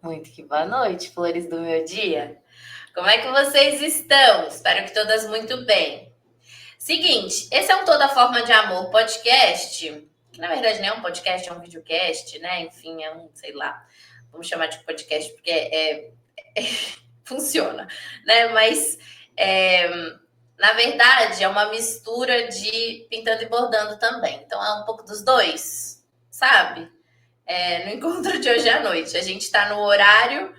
Muito que boa noite, flores do meu dia. Como é que vocês estão? Espero que todas muito bem. Seguinte, esse é um Toda Forma de Amor podcast, que na verdade não é um podcast, é um videocast, né? Enfim, é um, sei lá, vamos chamar de podcast porque funciona, né? Mas é, na verdade é uma mistura de pintando e bordando também. Então é um pouco dos dois, sabe? No encontro de hoje à noite. A gente está no horário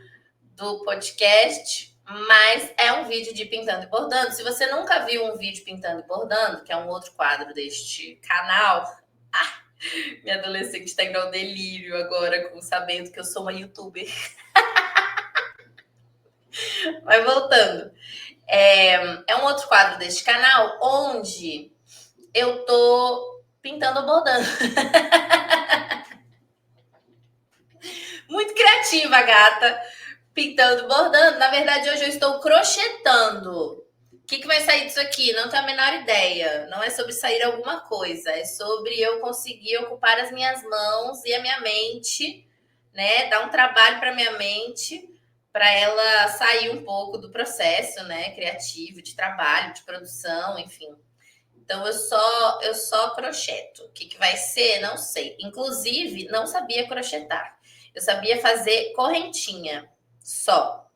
do podcast, mas é um vídeo de pintando e bordando. Se você nunca viu um vídeo pintando e bordando, que é um outro quadro deste canal, minha adolescente está indo ao delírio agora, sabendo que eu sou uma youtuber. Mas voltando. É um outro quadro deste canal onde eu tô pintando ou bordando. Muito criativa, gata. Pintando, bordando. Na verdade, hoje eu estou crochetando. O que vai sair disso aqui? Não tenho a menor ideia. Não é sobre sair alguma coisa. É sobre eu conseguir ocupar as minhas mãos e a minha mente, né? Dar um trabalho para minha mente, para ela sair um pouco do processo, né? Criativo, de trabalho, de produção, enfim. Então eu só crocheto. O que vai ser? Não sei. Inclusive, não sabia crochetar. Eu sabia fazer correntinha só.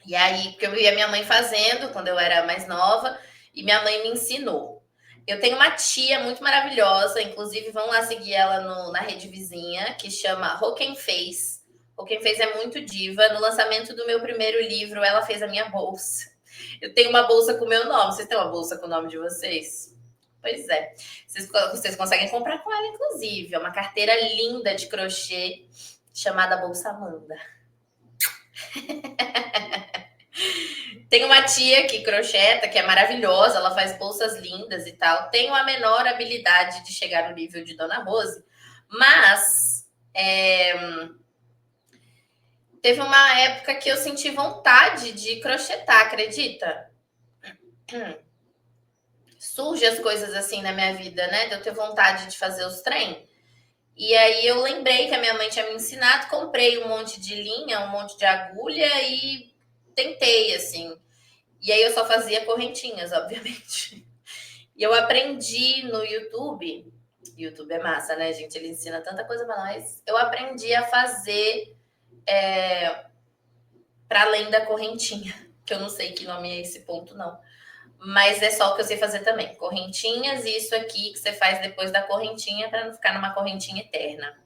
E aí, porque eu via minha mãe fazendo quando eu era mais nova, e minha mãe me ensinou. Eu tenho uma tia muito maravilhosa, inclusive vão lá seguir ela na rede vizinha, que chama Roken Face. Roken Face é muito diva. No lançamento do meu primeiro livro, ela fez a minha bolsa. Eu tenho uma bolsa com o meu nome. Vocês têm uma bolsa com o nome de vocês? Pois é. Vocês conseguem comprar com ela, inclusive. É uma carteira linda de crochê chamada Bolsa Amanda. Tem uma tia que crocheta, que é maravilhosa, ela faz bolsas lindas e tal. Tenho a menor habilidade de chegar no nível de Dona Rose, mas teve uma época que eu senti vontade de crochetar, acredita? Surge as coisas assim na minha vida, né? De eu ter vontade de fazer os trem. E aí eu lembrei que a minha mãe tinha me ensinado, comprei um monte de linha, um monte de agulha e tentei, assim. E aí eu só fazia correntinhas, obviamente. E eu aprendi no YouTube. YouTube é massa, né, gente? Ele ensina tanta coisa pra nós. Eu aprendi a fazer para além da correntinha, que eu não sei que nome é esse ponto, não. Mas é só o que eu sei fazer também. Correntinhas e isso aqui que você faz depois da correntinha para não ficar numa correntinha eterna.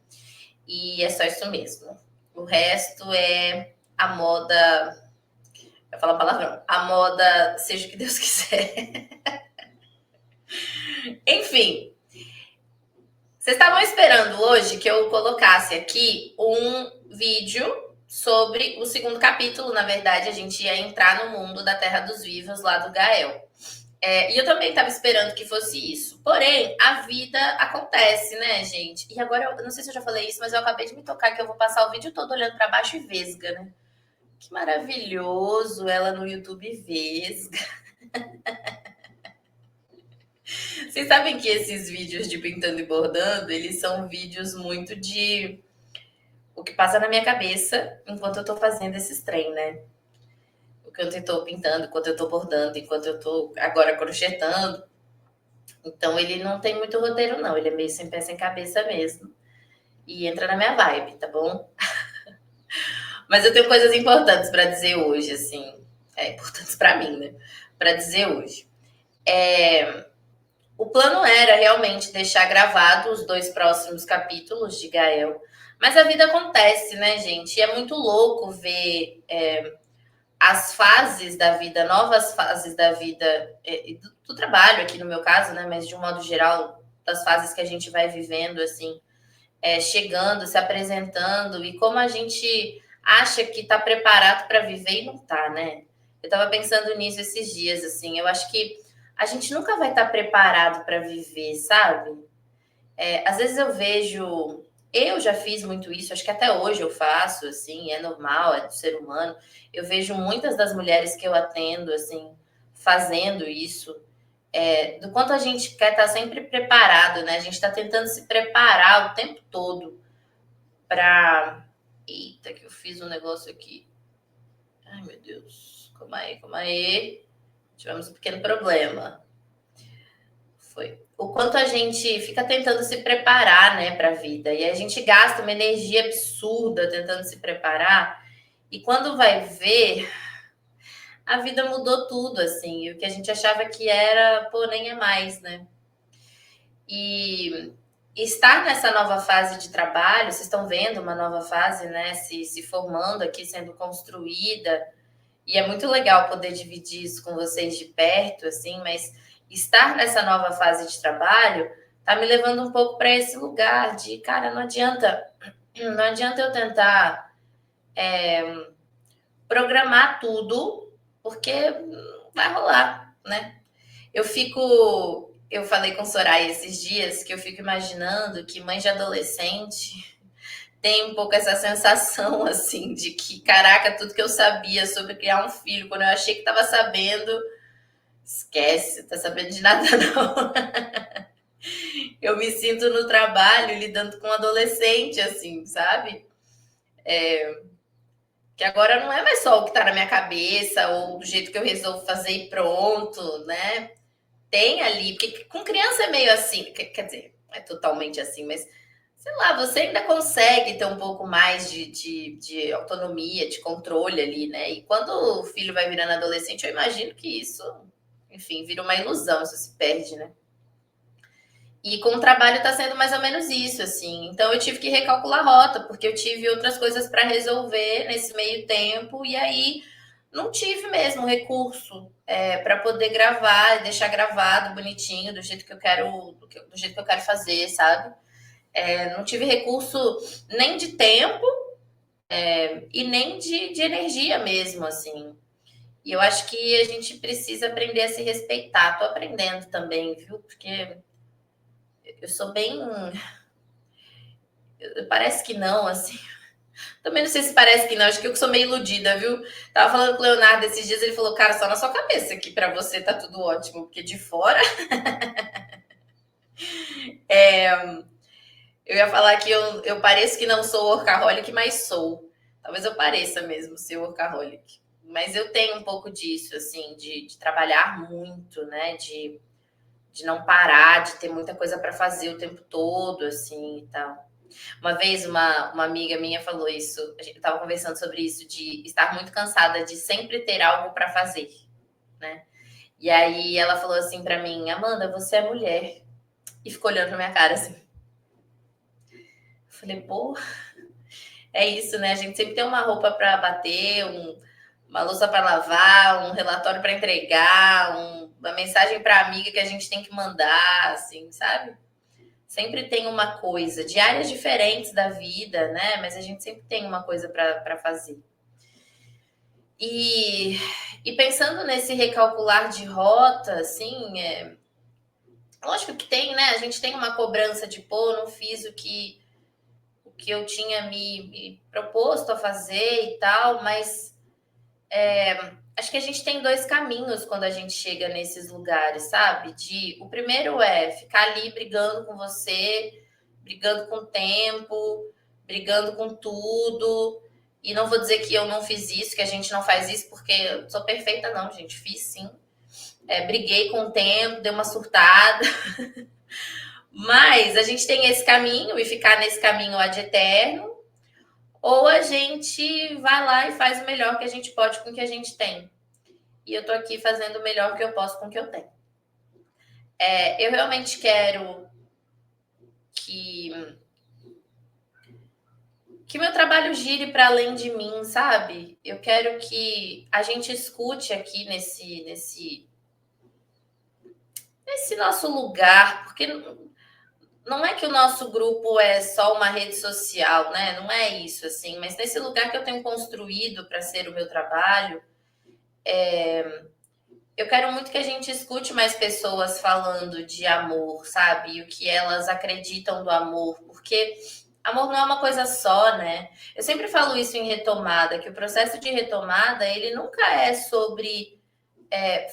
E é só isso mesmo. O resto é a moda. Eu falo palavrão. A moda, seja o que Deus quiser. Enfim, vocês estavam esperando hoje que eu colocasse aqui um vídeo sobre o segundo capítulo. Na verdade, a gente ia entrar no mundo da Terra dos Vivos lá do Gael. E eu também estava esperando que fosse isso. Porém, a vida acontece, né, gente? E agora, eu não sei se eu já falei isso, mas eu acabei de me tocar que eu vou passar o vídeo todo olhando para baixo e vesga, né? Que maravilhoso ela no YouTube vesga. Vocês sabem que esses vídeos de pintando e bordando, eles são vídeos muito de o que passa na minha cabeça enquanto eu tô fazendo esses trem, né? Enquanto eu tô pintando, enquanto eu tô bordando, enquanto eu tô agora crochetando. Então ele não tem muito roteiro, não. Ele é meio sem pé, sem cabeça mesmo. E entra na minha vibe, tá bom? Mas eu tenho coisas importantes para dizer hoje, assim. Importantes para mim, né? Para dizer hoje. O plano era realmente deixar gravado os 2 próximos capítulos de Gael. Mas a vida acontece, né, gente? E é muito louco ver as fases da vida, novas fases da vida, do trabalho aqui no meu caso, né? Mas de um modo geral, das fases que a gente vai vivendo, assim, chegando, se apresentando, e como a gente acha que está preparado para viver e não está, né? Eu estava pensando nisso esses dias, assim, eu acho que a gente nunca vai estar preparado para viver, sabe? Às vezes eu vejo, eu já fiz muito isso, acho que até hoje eu faço, assim, é normal, é do ser humano. Eu vejo muitas das mulheres que eu atendo, assim, fazendo isso, do quanto a gente quer estar sempre preparado, né? A gente está tentando se preparar o tempo todo para Eita, que eu fiz um negócio aqui. Ai, meu Deus. Calma aí, calma aí. Tivemos um pequeno problema. Foi. O quanto a gente fica tentando se preparar, né, para a vida. E a gente gasta uma energia absurda tentando se preparar. E quando vai ver, a vida mudou tudo, assim. E o que a gente achava que era, pô, nem é mais, né? E estar nessa nova fase de trabalho, vocês estão vendo uma nova fase, né, se formando aqui, sendo construída. E é muito legal poder dividir isso com vocês de perto, assim, mas estar nessa nova fase de trabalho tá me levando um pouco para esse lugar de, cara, não adianta eu tentar programar tudo, porque não vai rolar, né? Eu falei com Soraya esses dias que eu fico imaginando que mãe de adolescente tem um pouco essa sensação, assim, de que, caraca, tudo que eu sabia sobre criar um filho, quando eu achei que estava sabendo, esquece, tá sabendo de nada, não. Eu me sinto no trabalho lidando com um adolescente, assim, sabe? Que agora não é mais só o que tá na minha cabeça ou do jeito que eu resolvo fazer e pronto, né? Tem ali, porque com criança é meio assim, quer dizer, não é totalmente assim, mas sei lá, você ainda consegue ter um pouco mais de autonomia, de controle ali, né? E quando o filho vai virando adolescente, eu imagino que isso, enfim, vira uma ilusão, isso se perde, né? E com o trabalho tá sendo mais ou menos isso, assim. Então eu tive que recalcular a rota, porque eu tive outras coisas para resolver nesse meio tempo, e aí não tive mesmo recurso para poder gravar, deixar gravado bonitinho, do jeito que eu quero, do jeito que eu quero fazer, sabe? Não tive recurso nem de tempo e nem de energia mesmo, assim. E eu acho que a gente precisa aprender a se respeitar. Tô aprendendo também, viu? Porque eu sou bem. Parece que não, assim. Também não sei se parece que não, acho que eu sou meio iludida, viu? Tava falando com o Leonardo esses dias, ele falou, cara, só na sua cabeça que pra você tá tudo ótimo, porque de fora. Eu ia falar que eu pareço que não sou workaholic, mas sou. Talvez eu pareça mesmo ser workaholic. Mas eu tenho um pouco disso, assim, de trabalhar muito, né? De não parar, de ter muita coisa para fazer o tempo todo, assim e tal. Uma vez uma amiga minha falou isso, a gente estava conversando sobre isso, de estar muito cansada de sempre ter algo para fazer, né? E aí ela falou assim para mim, Amanda, você é mulher. E ficou olhando pra minha cara assim. Eu falei, pô, é isso, né? A gente sempre tem uma roupa para bater, uma louça para lavar, um relatório para entregar, uma mensagem para amiga que a gente tem que mandar, assim, sabe? Sempre tem uma coisa, de áreas diferentes da vida, né? Mas a gente sempre tem uma coisa para fazer. E, e pensando nesse recalcular de rota, assim, lógico que tem, né? A gente tem uma cobrança de, pô, não fiz o que eu tinha me proposto a fazer e tal, mas acho que a gente tem dois caminhos quando a gente chega nesses lugares, sabe? O primeiro é ficar ali brigando com você, brigando com o tempo, brigando com tudo. E não vou dizer que eu não fiz isso, que a gente não faz isso, porque eu sou perfeita, não, gente. Fiz sim. Briguei com o tempo, dei uma surtada. Mas a gente tem esse caminho e ficar nesse caminho ad eterno, ou a gente vai lá e faz o melhor que a gente pode com o que a gente tem. E eu tô aqui fazendo o melhor que eu posso com o que eu tenho. Eu realmente quero que que meu trabalho gire para além de mim, sabe? Eu quero que a gente escute aqui nesse nosso lugar, porque não é que o nosso grupo é só uma rede social, né? Não é isso, assim, mas nesse lugar que eu tenho construído para ser o meu trabalho, eu quero muito que a gente escute mais pessoas falando de amor, sabe? E o que elas acreditam do amor, porque amor não é uma coisa só, né? Eu sempre falo isso em retomada, que o processo de retomada, ele nunca é sobre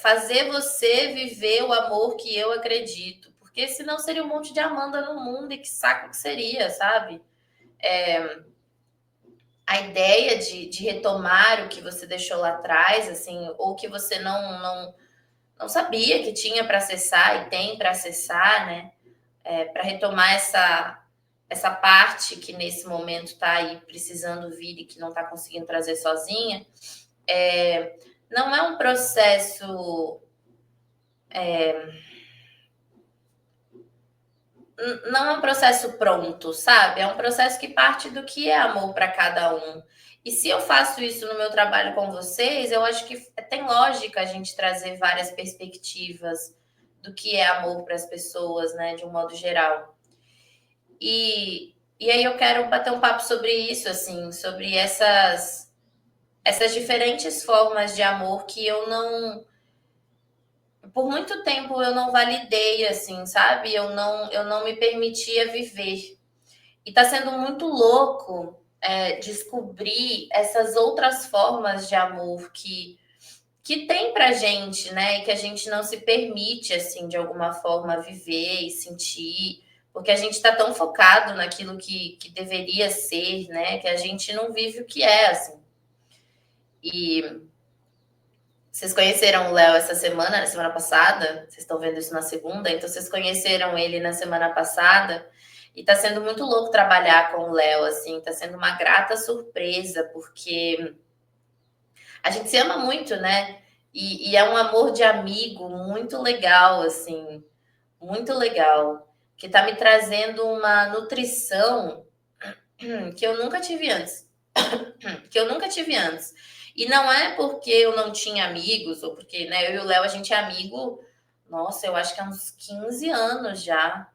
fazer você viver o amor que eu acredito, porque senão seria um monte de Amanda no mundo e que saco que seria, sabe? a ideia de retomar o que você deixou lá atrás, assim, ou que você não sabia que tinha para acessar e tem para acessar, né? Para retomar essa parte que nesse momento está aí precisando vir e que não está conseguindo trazer sozinha, não é um processo. Não é um processo pronto, sabe? É um processo que parte do que é amor para cada um. E se eu faço isso no meu trabalho com vocês, eu acho que tem lógica a gente trazer várias perspectivas do que é amor para as pessoas, né, de um modo geral. E aí eu quero bater um papo sobre isso, assim, sobre essas diferentes formas de amor que eu não, por muito tempo eu não validei, assim, sabe? Eu não me permitia viver. E tá sendo muito louco descobrir essas outras formas de amor que tem pra gente, né? E que a gente não se permite, assim, de alguma forma, viver e sentir, porque a gente tá tão focado naquilo que deveria ser, né? Que a gente não vive o que é, assim. E vocês conheceram o Léo essa semana, na semana passada? Vocês estão vendo isso na segunda? Então, vocês conheceram ele na semana passada. E tá sendo muito louco trabalhar com o Léo, assim. Tá sendo uma grata surpresa, porque a gente se ama muito, né? E é um amor de amigo muito legal, assim. Muito legal. Que tá me trazendo uma nutrição que eu nunca tive antes. Que eu nunca tive antes. E não é porque eu não tinha amigos, ou porque, né, eu e o Léo, a gente é amigo, nossa, eu acho que há uns 15 anos já.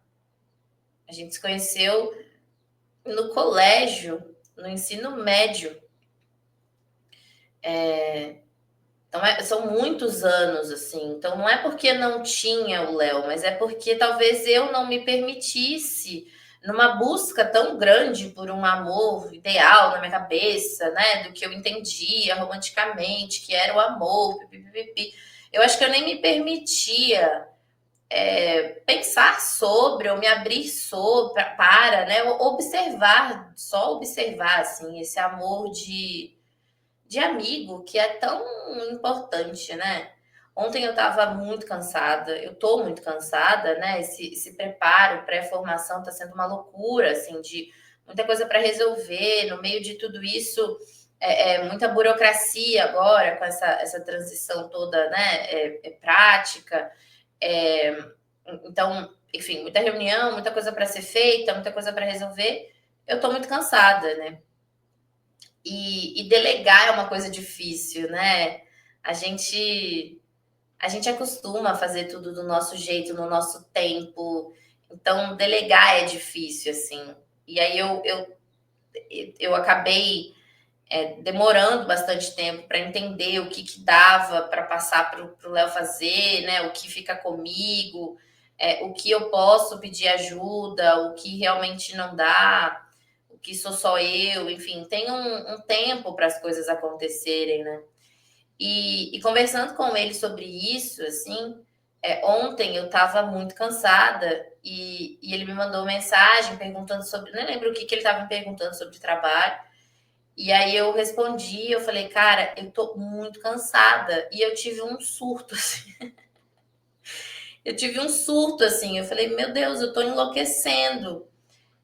A gente se conheceu no colégio, no ensino médio. Então, são muitos anos, assim. Então, não é porque não tinha o Léo, mas é porque talvez eu não me permitisse, numa busca tão grande por um amor ideal na minha cabeça, né? Do que eu entendia romanticamente, que era o amor, pipipipi. Eu acho que eu nem me permitia pensar sobre, ou me abrir sobre, para, né? Observar, só observar, assim, esse amor de amigo que é tão importante, né? Ontem eu estava muito cansada, eu tô muito cansada, né? Esse preparo, pré-formação tá sendo uma loucura, assim, de muita coisa para resolver. No meio de tudo isso, muita burocracia agora, com essa transição toda, né? Prática. É, então, enfim, muita reunião, muita coisa para ser feita, muita coisa para resolver. Eu tô muito cansada, né? E delegar é uma coisa difícil, né? A gente a gente acostuma a fazer tudo do nosso jeito, no nosso tempo. Então, delegar é difícil, assim. E aí eu acabei demorando bastante tempo para entender o que dava para passar para o Léo fazer, né? O que fica comigo, o que eu posso pedir ajuda, o que realmente não dá, o que sou só eu, enfim, tem um tempo para as coisas acontecerem, né? E conversando com ele sobre isso, assim, ontem eu estava muito cansada e ele me mandou mensagem perguntando sobre, não lembro o que ele estava me perguntando sobre trabalho. E aí eu respondi, eu falei, cara, eu tô muito cansada. E eu tive um surto, assim. Eu tive um surto, assim. Eu falei, meu Deus, eu tô enlouquecendo.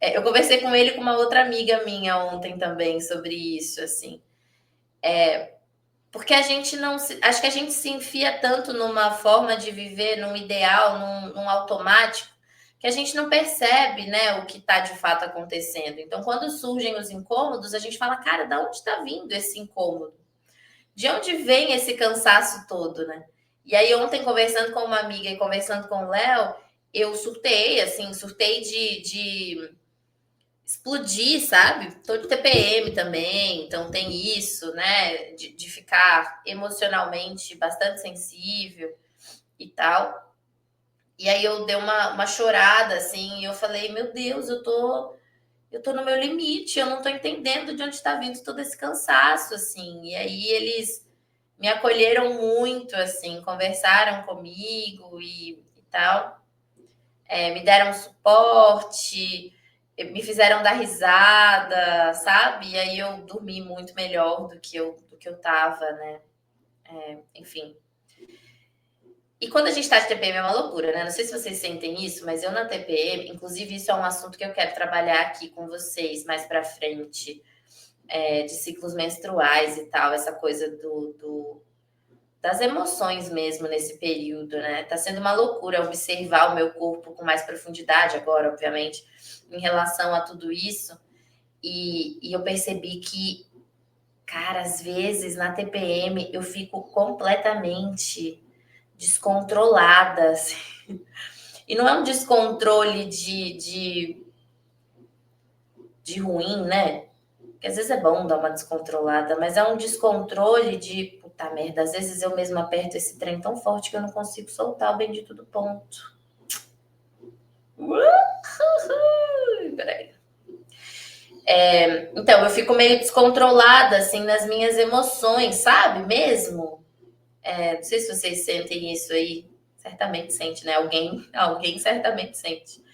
Eu conversei com ele e com uma outra amiga minha ontem também sobre isso, assim. Porque a gente não se, acho que a gente se enfia tanto numa forma de viver, num ideal, num automático, que a gente não percebe, né, o que está de fato acontecendo. Então, quando surgem os incômodos, a gente fala, cara, da onde está vindo esse incômodo? De onde vem esse cansaço todo, né? E aí, ontem, conversando com uma amiga e conversando com o Léo, eu surtei, assim, surtei de explodir, sabe? Tô de TPM também, então tem isso, né? De ficar emocionalmente bastante sensível e tal. E aí eu dei uma chorada, assim, e eu falei, meu Deus, eu tô no meu limite, eu não tô entendendo de onde está vindo todo esse cansaço, assim. E aí eles me acolheram muito, assim, conversaram comigo e tal, me deram suporte, me fizeram dar risada, sabe? E aí eu dormi muito melhor do que eu tava, né? Enfim. E quando a gente tá de TPM é uma loucura, né? Não sei se vocês sentem isso, mas eu na TPM, inclusive isso é um assunto que eu quero trabalhar aqui com vocês mais pra frente, de ciclos menstruais e tal, essa coisa das emoções mesmo nesse período, né? Tá sendo uma loucura observar o meu corpo com mais profundidade agora, obviamente, em relação a tudo isso. E eu percebi que, cara, às vezes na TPM eu fico completamente descontrolada, assim. E não é um descontrole de ruim, né? Que às vezes é bom dar uma descontrolada, mas é um descontrole de puta merda. Às vezes eu mesma aperto esse trem tão forte que eu não consigo soltar o bendito do ponto. Peraí. Então, eu fico meio descontrolada, assim, nas minhas emoções, sabe? Mesmo. Não sei se vocês sentem isso aí. Certamente sente, né? Alguém certamente sente.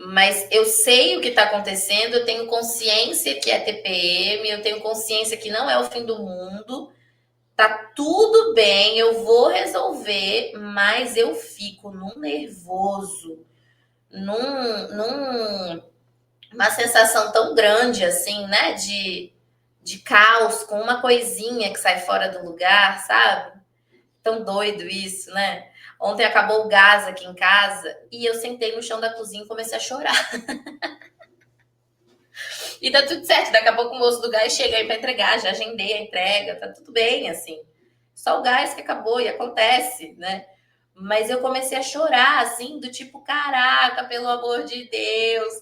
Mas eu sei o que está acontecendo, eu tenho consciência que é TPM, eu tenho consciência que não é o fim do mundo, tá tudo bem, eu vou resolver, mas eu fico num nervoso, numa sensação tão grande assim, né? De caos com uma coisinha que sai fora do lugar, sabe? Tão doido isso, né? Ontem acabou o gás aqui em casa e eu sentei no chão da cozinha e comecei a chorar. E tá tudo certo, daqui a pouco o moço do gás chega aí pra entregar, já agendei a entrega, tá tudo bem, assim. Só o gás que acabou e acontece, né? Mas eu comecei a chorar, assim, do tipo, caraca, pelo amor de Deus,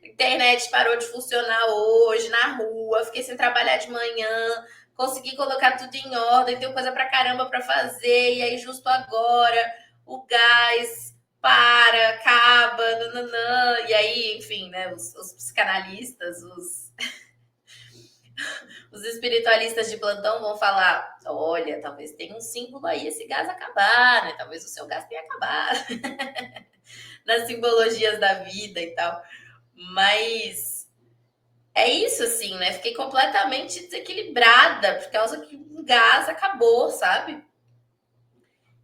a internet parou de funcionar hoje na rua, fiquei sem trabalhar de manhã, consegui colocar tudo em ordem, tenho coisa pra caramba pra fazer, e aí justo agora o gás para, acaba, nananã, e aí, enfim, né, os psicanalistas, os espiritualistas de plantão vão falar: olha, talvez tenha um símbolo aí esse gás acabar, né? Talvez o seu gás tenha acabado. Nas simbologias da vida e tal. Mas é isso, assim, né? Fiquei completamente desequilibrada por causa que o gás acabou, sabe?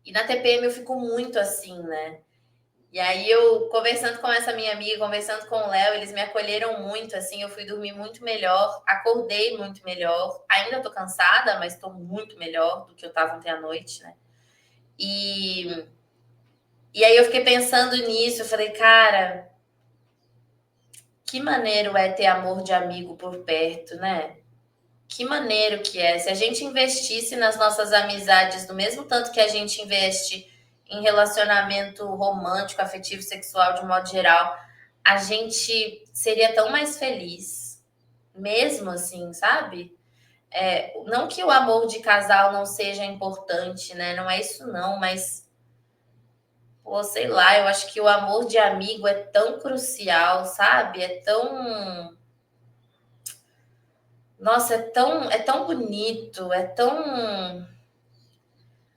E na TPM eu fico muito assim, né? E aí eu, conversando com essa minha amiga, conversando com o Léo, eles me acolheram muito, assim, eu fui dormir muito melhor, acordei muito melhor, ainda tô cansada, mas tô muito melhor do que eu tava ontem à noite, né? E, e aí eu fiquei pensando nisso, eu falei, cara, que maneiro é ter amor de amigo por perto, né? Que maneiro que é. Se a gente investisse nas nossas amizades do mesmo tanto que a gente investe em relacionamento romântico, afetivo, sexual, de modo geral, a gente seria tão mais feliz. Mesmo assim, sabe? Não que o amor de casal não seja importante, né? Não é isso não, mas, pô, sei lá, eu acho que o amor de amigo é tão crucial, sabe? É tão. Nossa, é tão bonito, é tão.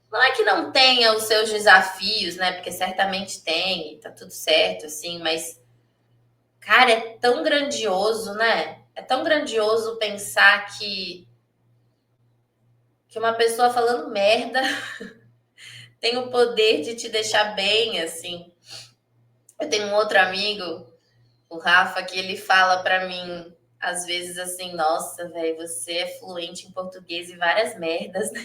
Não é que não tenha os seus desafios, né? Porque certamente tem, tá tudo certo, assim, mas, cara, é tão grandioso, né? É tão grandioso pensar que uma pessoa falando merda tem o poder de te deixar bem, assim. Eu tenho um outro amigo, o Rafa, que ele fala pra mim, às vezes, assim, nossa, velho, você é fluente em português e várias merdas, né?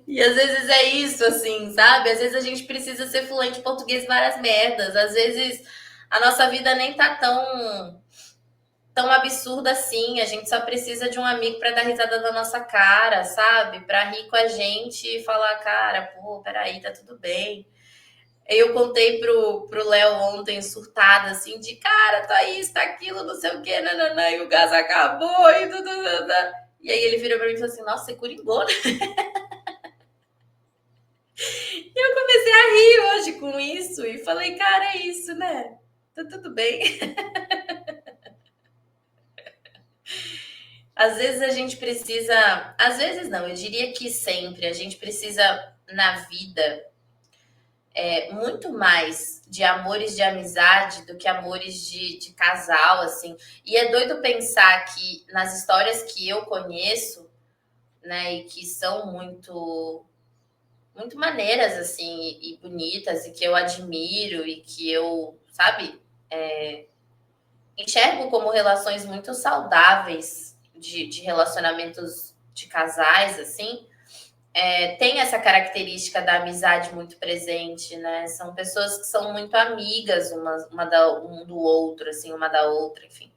E às vezes é isso, assim, sabe? Às vezes a gente precisa ser fluente em português e várias merdas. Às vezes a nossa vida nem tá tão absurda assim. A gente só precisa de um amigo para dar risada da nossa cara, sabe? Para rir com a gente e falar, cara, pô, peraí, tá tudo bem. Eu contei pro Léo ontem, surtada, assim, de cara, tá isso, tá aquilo, não sei o quê, nananã, e o gás acabou, e tudo. E aí ele virou pra mim e falou assim, nossa, você coringou, né? E eu comecei a rir hoje com isso e falei, cara, é isso, né? Tá tudo bem. Às vezes a gente precisa, às vezes não, eu diria que sempre a gente precisa na vida muito mais de amores de amizade do que amores de casal, assim. E é doido pensar que nas histórias que eu conheço, né, e que são muito maneiras, assim, e bonitas, e que eu admiro, e que eu, sabe, enxergo como relações muito saudáveis de relacionamentos de casais, assim, tem essa característica da amizade muito presente, né? São pessoas que são muito amigas um do outro, assim, uma da outra, enfim.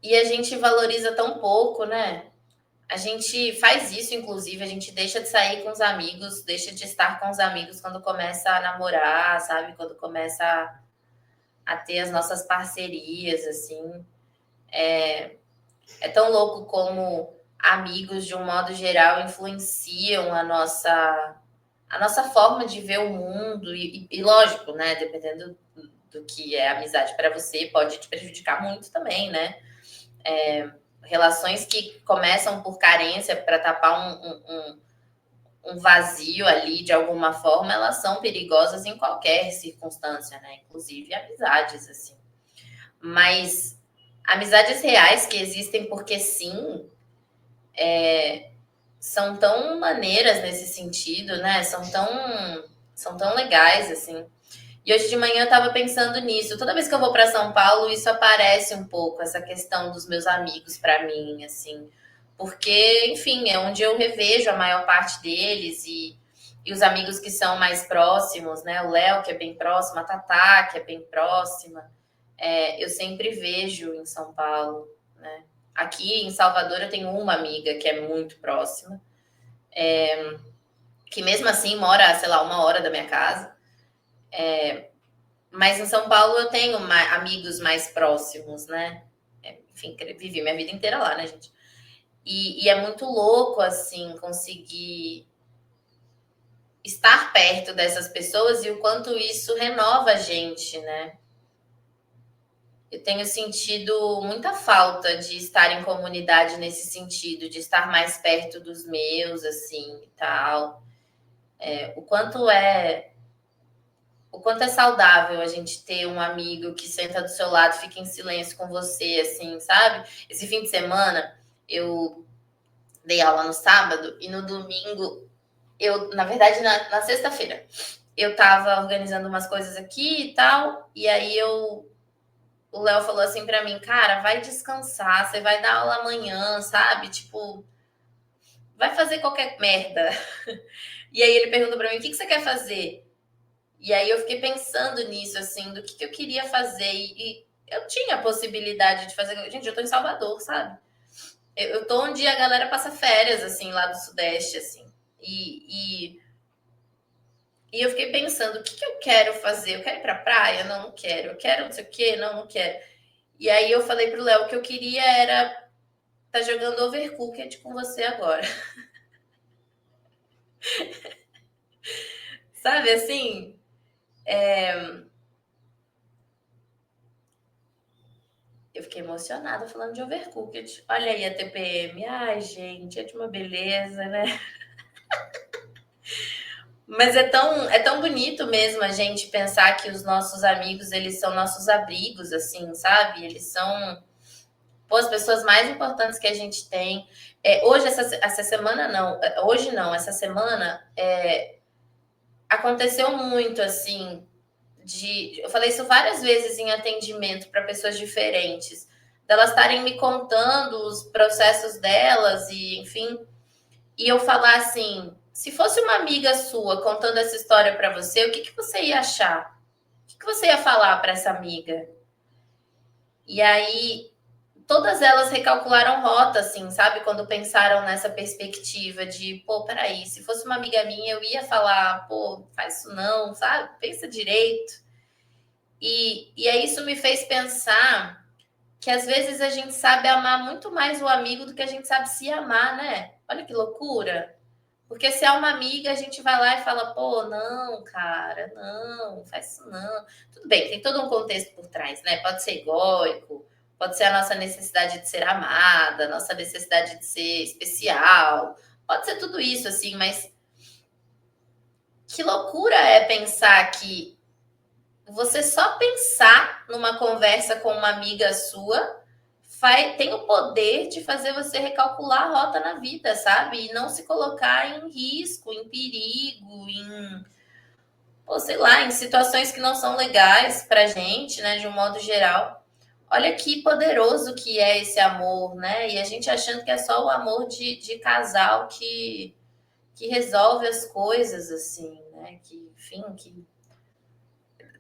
E a gente valoriza tão pouco, né? A gente faz isso, inclusive, a gente deixa de sair com os amigos, deixa de estar com os amigos quando começa a namorar, sabe? Quando começa a ter as nossas parcerias, assim. É tão louco como amigos, de um modo geral, influenciam a nossa forma de ver o mundo. E lógico, né? Dependendo do que é amizade para você, pode te prejudicar muito também, né? Relações que começam por carência para tapar um vazio ali de alguma forma, elas são perigosas em qualquer circunstância, né? Inclusive amizades, assim. Mas amizades reais que existem porque sim, são tão maneiras nesse sentido, né? São tão legais, assim. E hoje de manhã eu estava pensando nisso. Toda vez que eu vou para São Paulo, isso aparece um pouco, essa questão dos meus amigos para mim, assim. Porque, enfim, é onde eu revejo a maior parte deles e os amigos que são mais próximos, né? O Léo, que é bem próximo, a Tatá, que é bem próxima. Eu sempre vejo em São Paulo, né? Aqui em Salvador eu tenho uma amiga que é muito próxima, que mesmo assim mora, sei lá, 1 hora da minha casa. Mas em São Paulo eu tenho amigos mais próximos, né? Enfim, vivi minha vida inteira lá, né, gente? E é muito louco, assim, conseguir estar perto dessas pessoas e o quanto isso renova a gente, né? Eu tenho sentido muita falta de estar em comunidade nesse sentido, de estar mais perto dos meus, assim, e tal. O quanto é o quanto é saudável a gente ter um amigo que senta do seu lado, fica em silêncio com você, assim, sabe? Esse fim de semana eu dei aula no sábado e no domingo, na verdade, na sexta-feira, eu tava organizando umas coisas aqui e tal, e aí o Léo falou assim pra mim, cara, vai descansar, você vai dar aula amanhã, sabe? Tipo, vai fazer qualquer merda. E aí ele perguntou pra mim, o que você quer fazer? E aí eu fiquei pensando nisso, assim, do que eu queria fazer. E eu tinha a possibilidade de fazer. Gente, eu tô em Salvador, sabe? Eu tô onde a galera passa férias, assim, lá do Sudeste, assim. E, e eu fiquei pensando, o que eu quero fazer? Eu quero ir pra praia? Não, não quero. Eu quero não sei o quê? Não, não quero. E aí eu falei pro Léo que eu queria era tá jogando Overcooked com você agora. Sabe, assim? Eu fiquei emocionada falando de Overcooked. Olha aí a TPM. Ai, gente, é de uma beleza, né? Mas é tão bonito mesmo a gente pensar que os nossos amigos, eles são nossos abrigos, assim, sabe? Eles são, pô, as pessoas mais importantes que a gente tem. Hoje, essa semana, não. Hoje, não. Essa semana, aconteceu muito, assim, eu falei isso várias vezes em atendimento para pessoas diferentes, delas estarem me contando os processos delas e, enfim, e eu falar assim, se fosse uma amiga sua contando essa história para você, o que você ia achar? O que você ia falar para essa amiga? E aí todas elas recalcularam rota, assim, sabe? Quando pensaram nessa perspectiva de, pô, peraí, se fosse uma amiga minha, eu ia falar, pô, faz isso não, sabe? Pensa direito. E aí isso me fez pensar que às vezes a gente sabe amar muito mais o amigo do que a gente sabe se amar, né? Olha que loucura. Porque se é uma amiga, a gente vai lá e fala, pô, não, cara, não, faz isso não. Tudo bem, tem todo um contexto por trás, né? Pode ser egóico, pode ser a nossa necessidade de ser amada, a nossa necessidade de ser especial, Pode ser tudo isso, assim, mas que loucura é pensar que você só pensar numa conversa com uma amiga sua tem o poder de fazer você recalcular a rota na vida, sabe? E não se colocar em risco, em perigo, ou sei lá, em situações que não são legais pra gente, né, de um modo geral. Olha que poderoso que é esse amor, né? E a gente achando que é só o amor de casal que resolve as coisas, assim, né? Que, enfim, que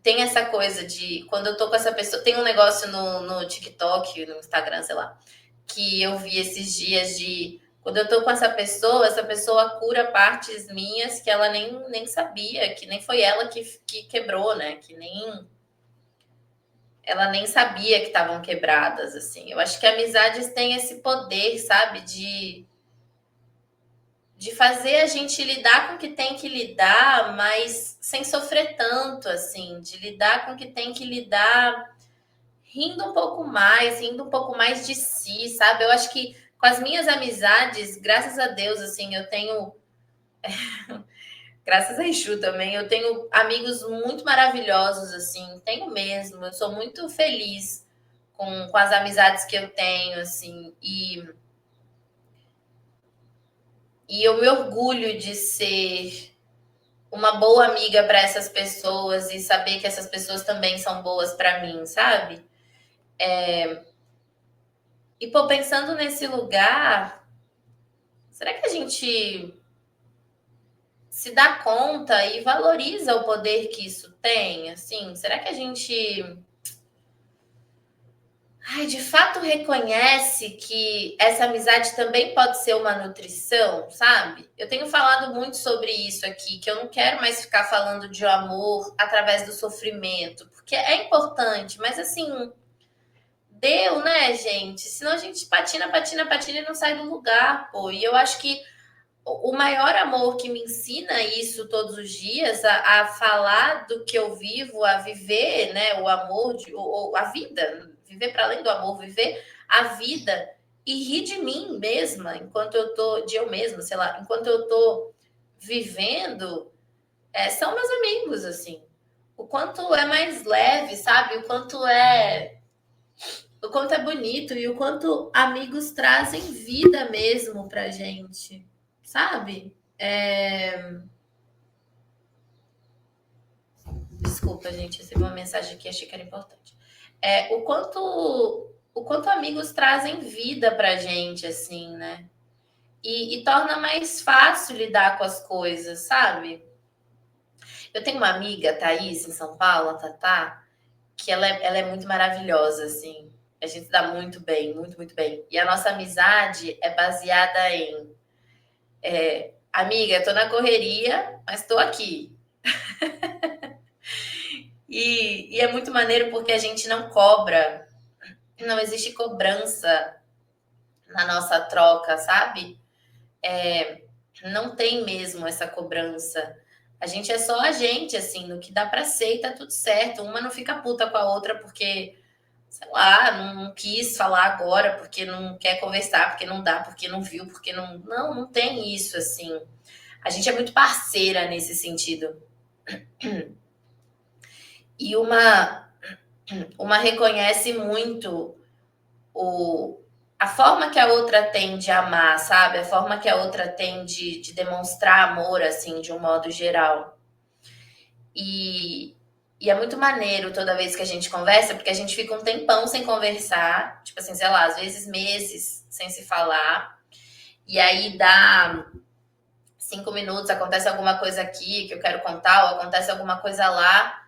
tem essa coisa de quando eu tô com essa pessoa. Tem um negócio no TikTok, no Instagram, sei lá, que eu vi esses dias de quando eu tô com essa pessoa cura partes minhas que ela nem sabia, que nem foi ela que quebrou, né? Que nem ela nem sabia que estavam quebradas, assim. Eu acho que amizades têm esse poder, sabe, de fazer a gente lidar com o que tem que lidar, mas sem sofrer tanto, assim, de lidar com o que tem que lidar rindo um pouco mais de si, sabe? Eu acho que com as minhas amizades, graças a Deus, assim, eu tenho, graças a Exu também, eu tenho amigos muito maravilhosos, assim, tenho mesmo, eu sou muito feliz com as amizades que eu tenho, assim, e eu me orgulho de ser uma boa amiga para essas pessoas e saber que essas pessoas também são boas para mim, sabe? E, pô, pensando nesse lugar, será que a gente se dá conta e valoriza o poder que isso tem? Assim, será que a gente, de fato reconhece que essa amizade também pode ser uma nutrição, sabe? Eu tenho falado muito sobre isso aqui, que eu não quero mais ficar falando de amor através do sofrimento, porque é importante, mas assim, deu, né, gente? Senão a gente patina, patina, patina e não sai do lugar, pô. E eu acho que o maior amor que me ensina isso todos os dias, a falar do que eu vivo, a viver, né, o amor, a vida, viver para além do amor, viver a vida e rir de mim mesma, enquanto eu tô, de eu mesma, sei lá, enquanto eu tô vivendo, são meus amigos, assim. O quanto é mais leve, sabe? O quanto é bonito e o quanto amigos trazem vida mesmo pra gente, sabe? Desculpa, gente, recebi uma mensagem aqui, achei que era importante. O quanto amigos trazem vida pra gente, assim, né? E torna mais fácil lidar com as coisas, sabe? Eu tenho uma amiga, Thaís, em São Paulo, a Tatá, que ela é muito maravilhosa, assim. A gente se dá muito bem, muito, muito bem. E a nossa amizade é baseada em amiga, tô na correria, mas tô aqui. E é muito maneiro porque a gente não cobra, não existe cobrança na nossa troca, sabe? Não tem mesmo essa cobrança. A gente é só a gente, assim, no que dá pra ser e tá tudo certo. Uma não fica puta com a outra porque, sei lá, não quis falar agora, porque não quer conversar, porque não dá, porque não viu, porque não. Não, não tem isso, assim. A gente é muito parceira nesse sentido. E uma reconhece muito o, a forma que a outra tem de amar, sabe? A forma que a outra tem de demonstrar amor, assim, de um modo geral. E, e é muito maneiro toda vez que a gente conversa, porque a gente fica um tempão sem conversar, tipo assim, sei lá, às vezes meses sem se falar. E aí dá 5 minutos, acontece alguma coisa aqui que eu quero contar, ou acontece alguma coisa lá.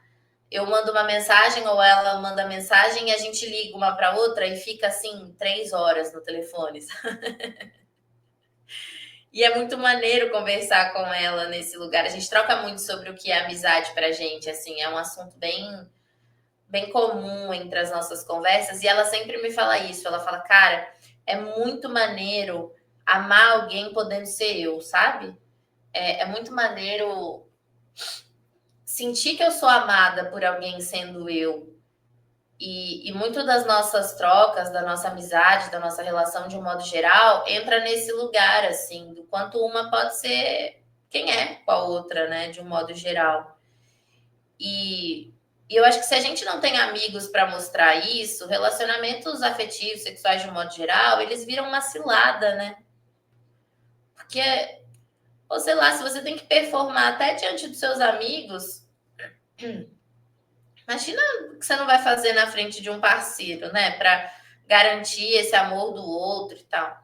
Eu mando uma mensagem ou ela manda mensagem e a gente liga uma para outra e fica assim 3 horas no telefone. E é muito maneiro conversar com ela nesse lugar. A gente troca muito sobre o que é amizade pra gente, assim, é um assunto bem comum entre as nossas conversas e ela sempre me fala isso. Ela fala, cara, é muito maneiro amar alguém podendo ser eu, sabe? É muito maneiro sentir que eu sou amada por alguém sendo eu. E muito das nossas trocas, da nossa amizade, da nossa relação de um modo geral, entra nesse lugar, assim, do quanto uma pode ser quem é com a outra, né, de um modo geral. E eu acho que se a gente não tem amigos para mostrar isso, relacionamentos afetivos, sexuais de um modo geral, eles viram uma cilada, né? Porque, ou sei lá, se você tem que performar até diante dos seus amigos, imagina o que você não vai fazer na frente de um parceiro, né? Para garantir esse amor do outro e tal.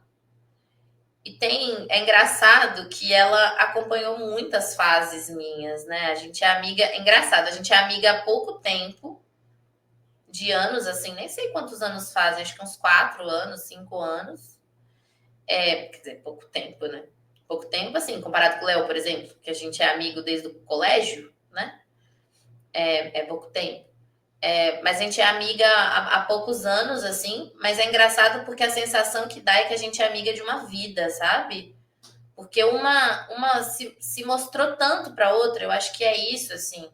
É engraçado que ela acompanhou muitas fases minhas, né? A gente é amiga, é engraçado, a gente é amiga há pouco tempo, de anos, assim, nem sei quantos anos fazem, acho que uns 4 anos, 5 anos. Quer dizer, pouco tempo, né? Pouco tempo, assim, comparado com o Léo, por exemplo, que a gente é amigo desde o colégio, né? É pouco tempo. Mas a gente é amiga há poucos anos, assim, mas é engraçado porque a sensação que dá é que a gente é amiga de uma vida, sabe? Porque uma se mostrou tanto para outra, eu acho que é isso, assim.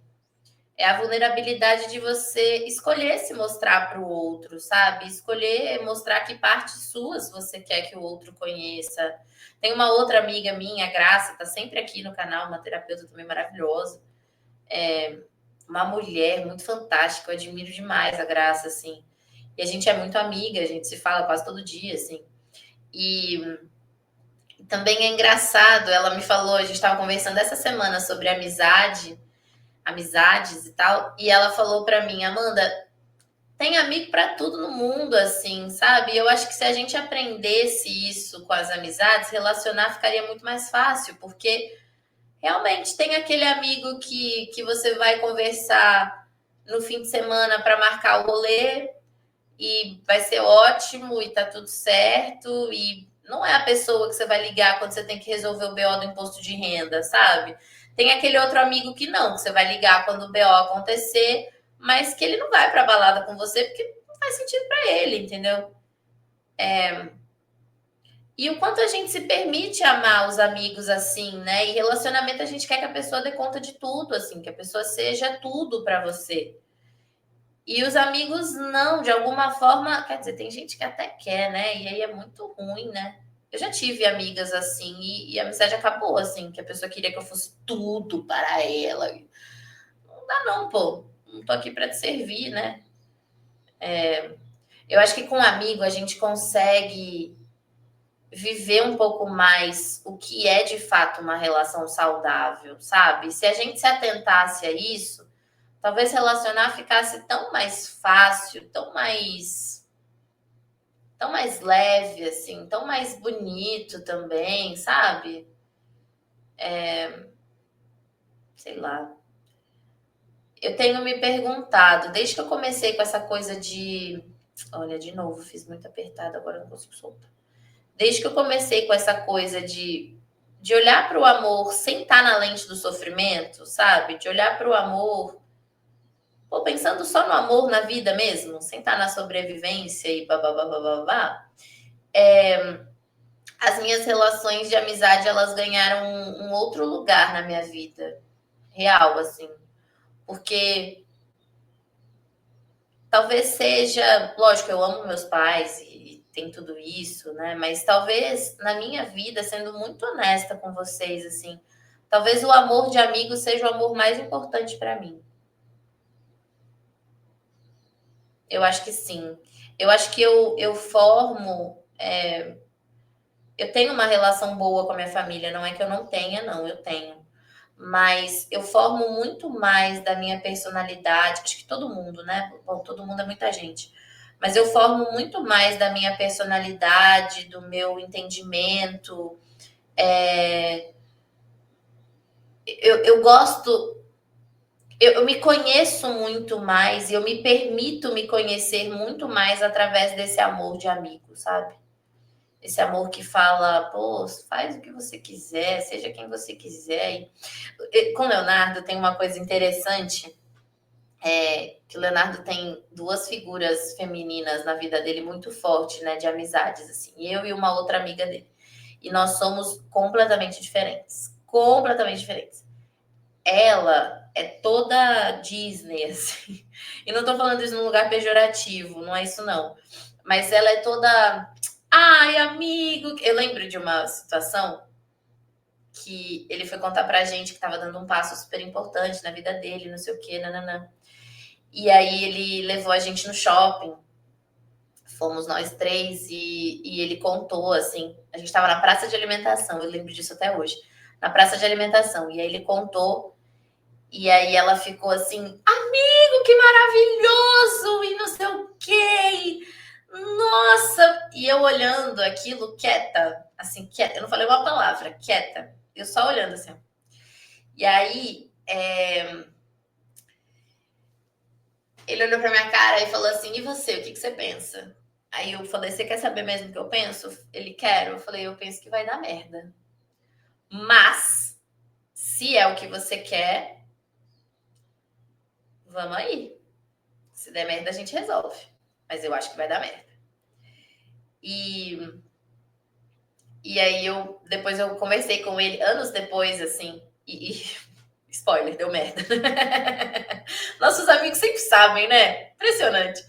É a vulnerabilidade de você escolher se mostrar para o outro, sabe? Escolher mostrar que partes suas você quer que o outro conheça. Tem uma outra amiga minha, a Graça, tá sempre aqui no canal, uma terapeuta também maravilhosa. Uma mulher muito fantástica, eu admiro demais a Graça, assim. E a gente é muito amiga, a gente se fala quase todo dia, assim. E também é engraçado, ela me falou, a gente estava conversando essa semana sobre amizades e tal, e ela falou para mim, Amanda, tem amigo para tudo no mundo, assim, sabe? Eu acho que se a gente aprendesse isso com as amizades, relacionar ficaria muito mais fácil, porque realmente tem aquele amigo que você vai conversar no fim de semana para marcar o rolê e vai ser ótimo e tá tudo certo e não é a pessoa que você vai ligar quando você tem que resolver o BO do imposto de renda, sabe? Tem aquele outro amigo que não, que você vai ligar quando o BO acontecer, mas que ele não vai pra balada com você porque não faz sentido pra ele, entendeu? E o quanto a gente se permite amar os amigos assim, né? E relacionamento a gente quer que a pessoa dê conta de tudo, assim, que a pessoa seja tudo pra você. E os amigos não, de alguma forma, quer dizer, tem gente que até quer, né? E aí é muito ruim, né? Eu já tive amigas assim e a amizade acabou assim, que a pessoa queria que eu fosse tudo para ela. Não dá não, pô. Não tô aqui para te servir, né? Eu acho que com um amigo a gente consegue viver um pouco mais o que é de fato uma relação saudável, sabe? Se a gente se atentasse a isso, talvez relacionar ficasse tão mais fácil, tão mais leve, assim, tão mais bonito também, sabe? Sei lá. Eu tenho me perguntado, desde que eu comecei com essa coisa de. Olha, de novo, fiz muito apertado, agora não consigo soltar. Desde que eu comecei com essa coisa de olhar para o amor sem estar na lente do sofrimento, sabe? De olhar para o amor, pô, pensando só no amor na vida mesmo, sem estar na sobrevivência e babá, babá, as minhas relações de amizade elas ganharam um outro lugar na minha vida real, assim, porque talvez seja, lógico, eu amo meus pais e tem tudo isso, né? Mas talvez na minha vida, sendo muito honesta com vocês, assim, talvez o amor de amigo seja o amor mais importante para mim. Eu acho que sim. Eu acho que eu formo. Eu tenho uma relação boa com a minha família, não é que eu não tenha, não, eu tenho. Mas eu formo muito mais da minha personalidade, acho que todo mundo, né? Bom, todo mundo é muita gente. Mas eu formo muito mais da minha personalidade, do meu entendimento. Eu gosto, eu me conheço muito mais e eu me permito me conhecer muito mais através desse amor de amigo, sabe? Esse amor que fala, pô, faz o que você quiser, seja quem você quiser. Com o Leonardo tem uma coisa interessante, que o Leonardo tem duas figuras femininas na vida dele muito forte, né, de amizades, assim, eu e uma outra amiga dele. E nós somos completamente diferentes. Completamente diferentes. ela é toda Disney, assim. E não tô falando isso num lugar pejorativo, não é isso não. Mas ela é toda. Ai, amigo. Eu lembro de uma situação que ele foi contar pra gente que tava dando um passo super importante na vida dele, não sei o quê, nananã. E aí ele levou a gente no shopping. Fomos nós três e ele contou assim. A gente estava na praça de alimentação, eu lembro disso até hoje. Na praça de alimentação. E aí ele contou. E aí ela ficou assim, amigo, que maravilhoso! E não sei o quê. Nossa! E eu olhando aquilo quieta, assim, quieta. Eu não falei uma palavra, quieta. Eu só olhando assim. E aí, ele olhou pra minha cara e falou assim: e você, o que você pensa? Aí eu falei: você quer saber mesmo o que eu penso? Ele quer. Eu falei: eu penso que vai dar merda. Mas, se é o que você quer, vamos aí. Se der merda, a gente resolve. Mas eu acho que vai dar merda. E, e aí depois eu conversei com ele, anos depois, assim, spoiler, deu merda. Nossos amigos sempre sabem, né? Impressionante.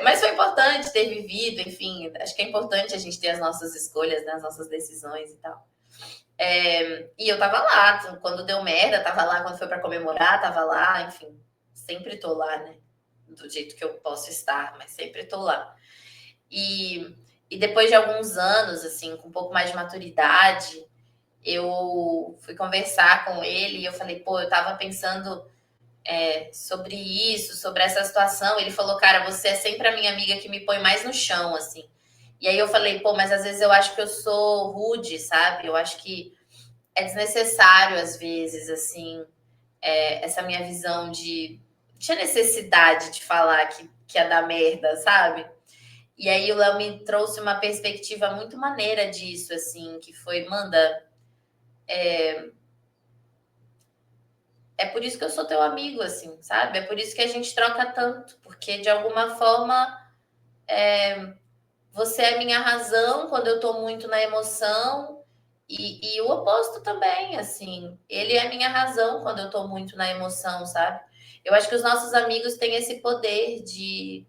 Mas foi importante ter vivido, enfim, acho que é importante a gente ter as nossas escolhas, né, as nossas decisões e tal. E eu tava lá, quando deu merda, tava lá, quando foi para comemorar, tava lá, enfim, sempre tô lá, né? Do jeito que eu posso estar, mas sempre tô lá. E depois de alguns anos, assim, com um pouco mais de maturidade, eu fui conversar com ele e eu falei, pô, eu tava pensando sobre isso, sobre essa situação. Ele falou, cara, você é sempre a minha amiga que me põe mais no chão, assim. E aí eu falei, pô, mas às vezes eu acho que eu sou rude, sabe? Eu acho que é desnecessário, às vezes, assim, essa minha visão de. Tinha necessidade de falar que ia dar merda, sabe? E aí o Léo me trouxe uma perspectiva muito maneira disso, assim, que foi, Manda, é por isso que eu sou teu amigo, assim, sabe? É por isso que a gente troca tanto, porque de alguma forma você é minha razão quando eu tô muito na emoção e o oposto também, assim. Ele é minha razão quando eu tô muito na emoção, sabe? Eu acho que os nossos amigos têm esse poder de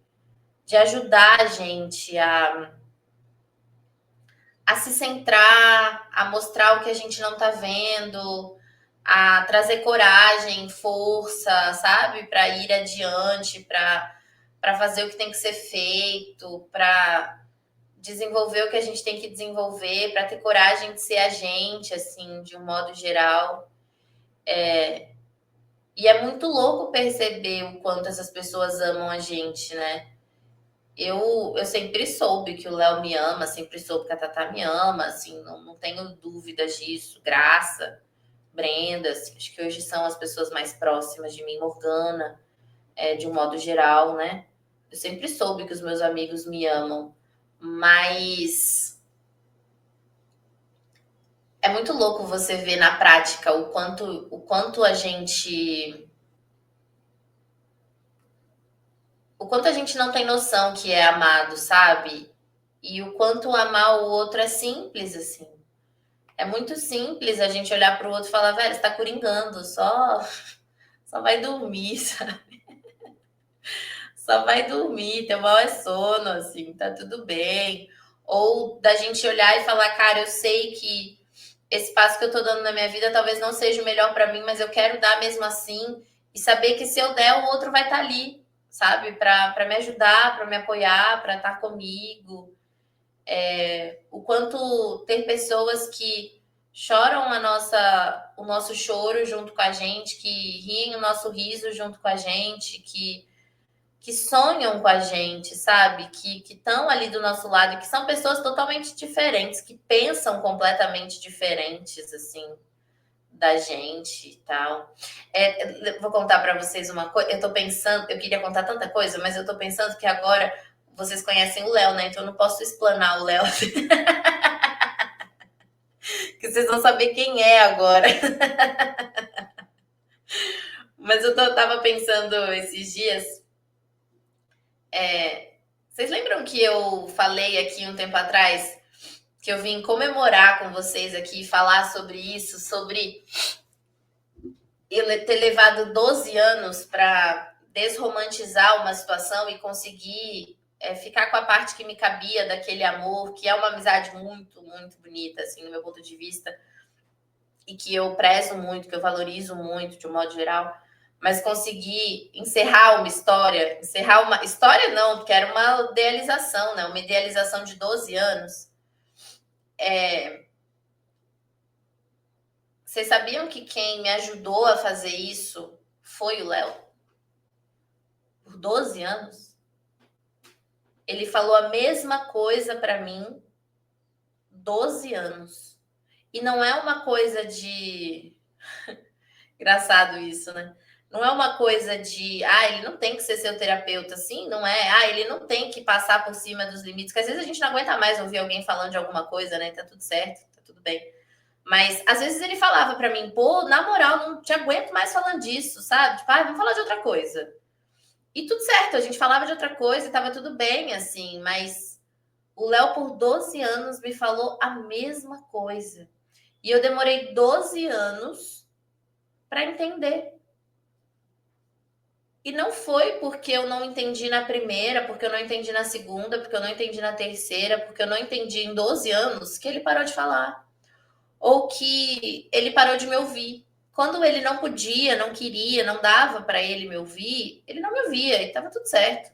ajudar a gente a se centrar, a mostrar o que a gente não tá vendo, a trazer coragem, força, sabe? Para ir adiante, para fazer o que tem que ser feito, para desenvolver o que a gente tem que desenvolver, para ter coragem de ser a gente, assim, de um modo geral. E é muito louco perceber o quanto essas pessoas amam a gente, né? Eu sempre soube que o Léo me ama, sempre soube que a Tatá me ama, assim, não tenho dúvidas disso. Graça, Brenda, assim, acho que hoje são as pessoas mais próximas de mim, Morgana, de um modo geral, né? Eu sempre soube que os meus amigos me amam, mas é muito louco você ver na prática o quanto a gente não tem noção que é amado, sabe? E o quanto amar o outro é simples, assim. É muito simples a gente olhar para o outro e falar, velho, você tá coringando, só vai dormir, sabe? Só vai dormir, teu mal é sono, assim, tá tudo bem. Ou da gente olhar e falar, cara, eu sei que esse passo que eu tô dando na minha vida talvez não seja o melhor para mim, mas eu quero dar mesmo assim. E saber que se eu der, o outro vai estar ali, sabe? Para me ajudar, para me apoiar, para estar comigo. O quanto ter pessoas que choram o nosso choro junto com a gente, que riem o nosso riso junto com a gente, que sonham com a gente, sabe? Que estão ali do nosso lado, que são pessoas totalmente diferentes, que pensam completamente diferentes, assim, da gente e tal. Vou contar para vocês uma coisa. Eu tô pensando, eu queria contar tanta coisa, mas eu tô pensando que agora vocês conhecem o Léo, né? Então eu não posso explanar o Léo, que vocês vão saber quem é agora. Mas tava pensando esses dias. Vocês lembram que eu falei aqui um tempo atrás que eu vim comemorar com vocês aqui, falar sobre isso, sobre eu ter levado 12 anos para desromantizar uma situação e conseguir ficar com a parte que me cabia daquele amor, que é uma amizade muito, muito bonita, assim, no meu ponto de vista, e que eu prezo muito, que eu valorizo muito, de um modo geral, mas conseguir encerrar uma história, encerrar uma história não, porque era uma idealização, né? Uma idealização de 12 anos. Vocês sabiam que quem me ajudou a fazer isso foi o Léo? Por 12 anos? Ele falou a mesma coisa para mim 12 anos. E não é uma coisa de. Engraçado isso, né? Não é uma coisa de, ele não tem que ser seu terapeuta, assim, não é, ele não tem que passar por cima dos limites, que às vezes a gente não aguenta mais ouvir alguém falando de alguma coisa, né? Tá tudo certo, tá tudo bem. Mas às vezes ele falava para mim, pô, na moral, não te aguento mais falando disso, sabe? Tipo, vamos falar de outra coisa. E tudo certo, a gente falava de outra coisa e tava tudo bem, assim, mas o Léo, por 12 anos, me falou a mesma coisa. E eu demorei 12 anos para entender. E não foi porque eu não entendi na primeira, porque eu não entendi na segunda, porque eu não entendi na terceira, porque eu não entendi em 12 anos que ele parou de falar. Ou que ele parou de me ouvir. Quando ele não podia, não queria, não dava para ele me ouvir, ele não me ouvia e estava tudo certo.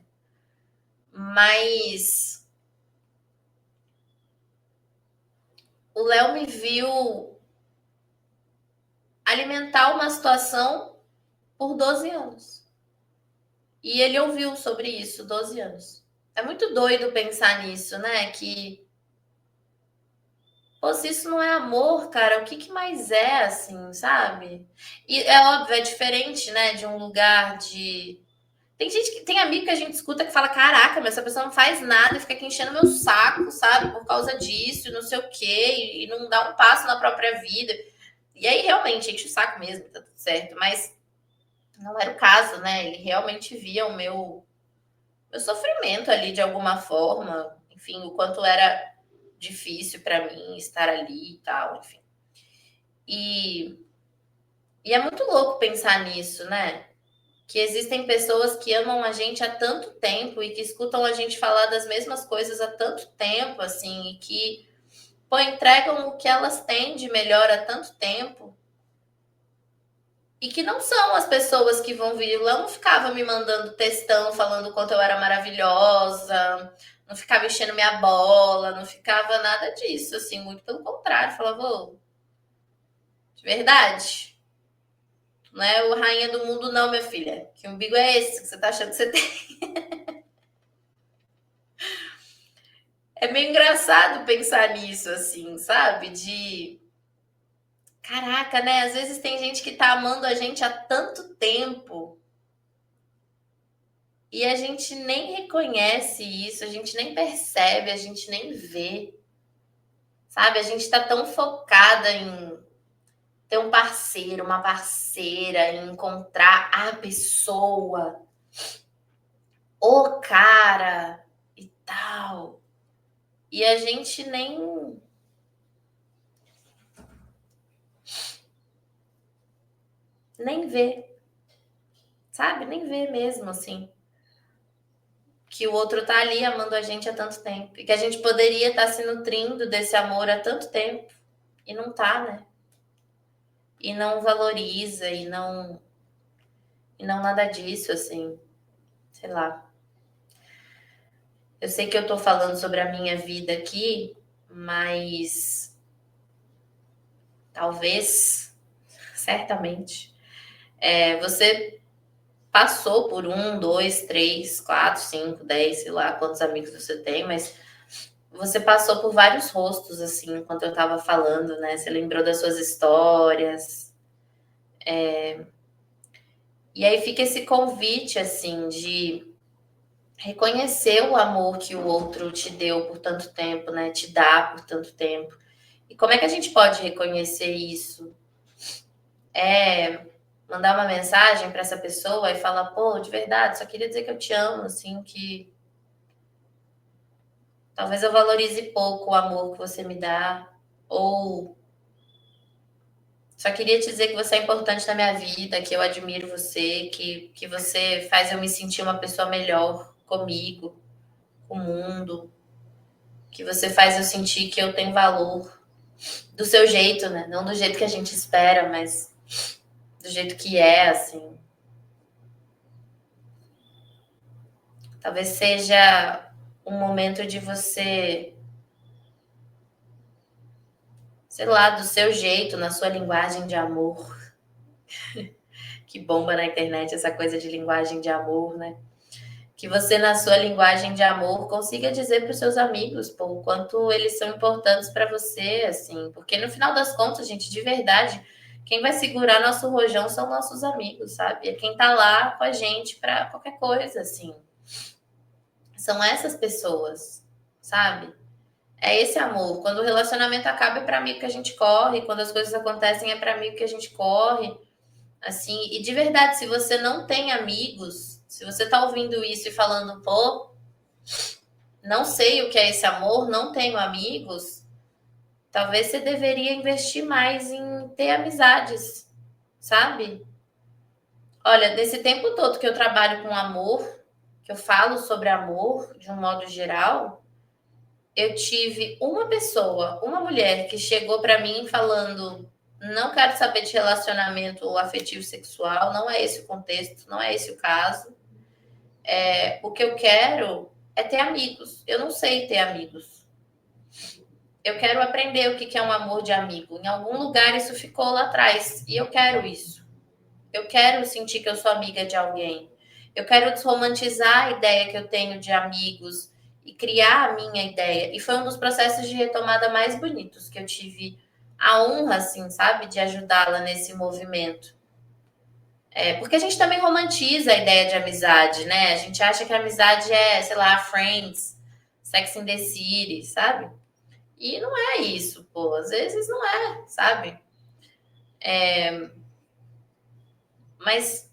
Mas o Léo me viu alimentar uma situação por 12 anos. E ele ouviu sobre isso 12 anos. É muito doido pensar nisso, né? Que, pô, se isso não é amor, cara, o que, que mais é, assim, sabe? E é óbvio, é diferente, né? De um lugar de. Tem gente que tem amigo que a gente escuta que fala: caraca, mas essa pessoa não faz nada e fica aqui enchendo meu saco, sabe? Por causa disso, e não sei o quê, e não dá um passo na própria vida. E aí realmente enche o saco mesmo, tá tudo certo. Mas não era o caso, né? Ele realmente via o meu sofrimento ali de alguma forma, enfim, o quanto era difícil para mim estar ali e tal, enfim. E, e é muito louco pensar nisso, né? Que existem pessoas que amam a gente há tanto tempo e que escutam a gente falar das mesmas coisas há tanto tempo, assim, e que, pô, entregam o que elas têm de melhor há tanto tempo. E que não são as pessoas que vão vir. Lá não ficava me mandando textão falando o quanto eu era maravilhosa, não ficava enchendo minha bola, não ficava nada disso, assim, muito pelo contrário. Falava, ô, de verdade, não é o rainha do mundo, não, minha filha. Que umbigo é esse que você tá achando que você tem? É meio engraçado pensar nisso, assim, sabe? De caraca, né? Às vezes tem gente que tá amando a gente há tanto tempo e a gente nem reconhece isso, a gente nem percebe, a gente nem vê, sabe? A gente tá tão focada em ter um parceiro, uma parceira, em encontrar a pessoa, o cara e tal. E a gente nem vê, sabe? Nem vê mesmo, assim. Que o outro tá ali amando a gente há tanto tempo. E que a gente poderia estar se nutrindo desse amor há tanto tempo. E não tá, né? E não valoriza, e não nada disso, assim. Sei lá. Eu sei que eu tô falando sobre a minha vida aqui, mas talvez, certamente, você passou por um, dois, três, quatro, cinco, 10, sei lá quantos amigos você tem, mas você passou por vários rostos, assim, enquanto eu estava falando, né? Você lembrou das suas histórias. E aí fica esse convite, assim, de reconhecer o amor que o outro te deu por tanto tempo, né? Te dá por tanto tempo. E como é que a gente pode reconhecer isso? É mandar uma mensagem para essa pessoa e falar, pô, de verdade, só queria dizer que eu te amo, assim, que talvez eu valorize pouco o amor que você me dá. Ou Só queria te dizer que você é importante na minha vida, que eu admiro você, que você faz eu me sentir uma pessoa melhor comigo, com o mundo, que você faz eu sentir que eu tenho valor do seu jeito, né? Não do jeito que a gente espera, mas do jeito que é, assim. Talvez seja um momento de você, sei lá, do seu jeito, na sua linguagem de amor, que bomba na internet essa coisa de linguagem de amor, né? Que você, na sua linguagem de amor, consiga dizer para os seus amigos, pô, o quanto eles são importantes para você, assim. Porque no final das contas, gente, de verdade, quem vai segurar nosso rojão são nossos amigos, sabe? É quem tá lá com a gente para qualquer coisa, assim. São essas pessoas, sabe? É esse amor. Quando o relacionamento acaba, é para amigo que a gente corre. Quando as coisas acontecem, é para amigo que a gente corre. Assim, e de verdade, se você não tem amigos, se você tá ouvindo isso e falando, pô, não sei o que é esse amor, não tenho amigos, talvez você deveria investir mais em ter amizades, sabe? Olha, desse tempo todo que eu trabalho com amor, que eu falo sobre amor de um modo geral, eu tive uma pessoa, uma mulher que chegou para mim falando: não quero saber de relacionamento afetivo sexual, não é esse o contexto, não é esse o caso. O que eu quero é ter amigos. Eu não sei ter amigos. Eu quero aprender o que é um amor de amigo. Em algum lugar isso ficou lá atrás e eu quero isso. Eu quero sentir que eu sou amiga de alguém. Eu quero desromantizar a ideia que eu tenho de amigos e criar a minha ideia. E foi um dos processos de retomada mais bonitos que eu tive a honra, assim, sabe, de ajudá-la nesse movimento. Porque a gente também romantiza a ideia de amizade, né? A gente acha que a amizade é, sei lá, Friends, Sex and the City, sabe? E não é isso, pô. Às vezes não é, sabe? Mas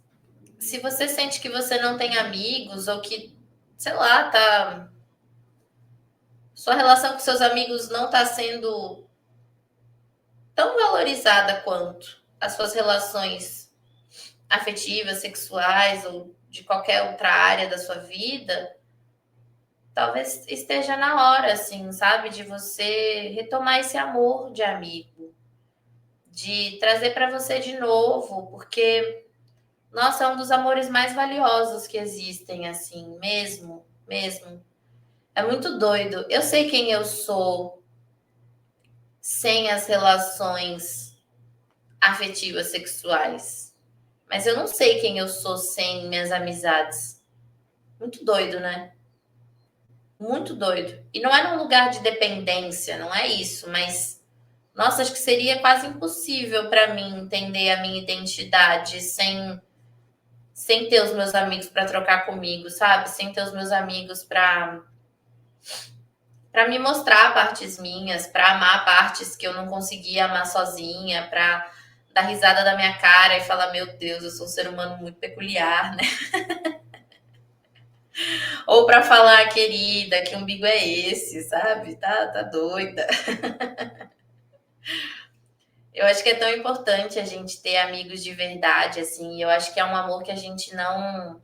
se você sente que você não tem amigos ou que, sei lá, tá. Sua relação com seus amigos não tá sendo tão valorizada quanto as suas relações afetivas, sexuais ou de qualquer outra área da sua vida, talvez esteja na hora, assim, sabe, de você retomar esse amor de amigo, de trazer para você de novo, porque, nossa, é um dos amores mais valiosos que existem, assim, mesmo, mesmo. É muito doido. Eu sei quem eu sou sem as relações afetivas sexuais, mas eu não sei quem eu sou sem minhas amizades. Muito doido, né? Muito doido. E não é num lugar de dependência, não é isso, mas nossa, acho que seria quase impossível para mim entender a minha identidade sem ter os meus amigos para trocar comigo, sabe? Sem ter os meus amigos para me mostrar partes minhas, para amar partes que eu não conseguia amar sozinha, para dar risada da minha cara e falar: meu Deus, eu sou um ser humano muito peculiar, né? Ou para falar: querida, que umbigo é esse, sabe? Tá doida. Eu acho que é tão importante a gente ter amigos de verdade, assim. Eu acho que é um amor que a gente não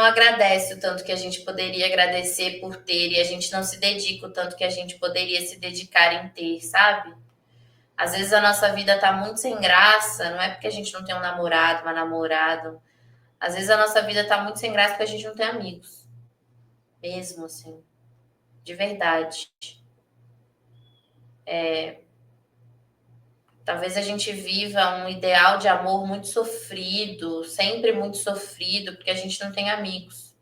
agradece o tanto que a gente poderia agradecer por ter e a gente não se dedica o tanto que a gente poderia se dedicar em ter, sabe? Às vezes a nossa vida tá muito sem graça, não é porque a gente não tem um namorado, uma namorada. Às vezes a nossa vida tá muito sem graça porque a gente não tem amigos, mesmo assim, de verdade. Talvez a gente viva um ideal de amor muito sofrido, sempre muito sofrido, porque a gente não tem amigos.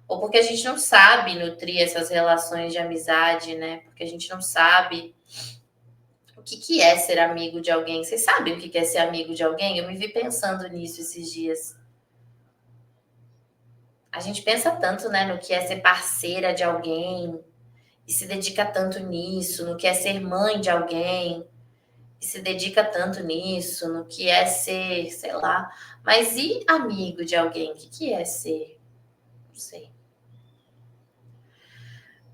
Ou porque a gente não sabe nutrir essas relações de amizade, né? Porque a gente não sabe o que é ser amigo de alguém. Vocês sabem o que é ser amigo de alguém? Eu me vi pensando nisso esses dias. A gente pensa tanto, né, no que é ser parceira de alguém e se dedica tanto nisso, no que é ser mãe de alguém e se dedica tanto nisso, no que é ser, sei lá. Mas e amigo de alguém? O que é ser? Não sei.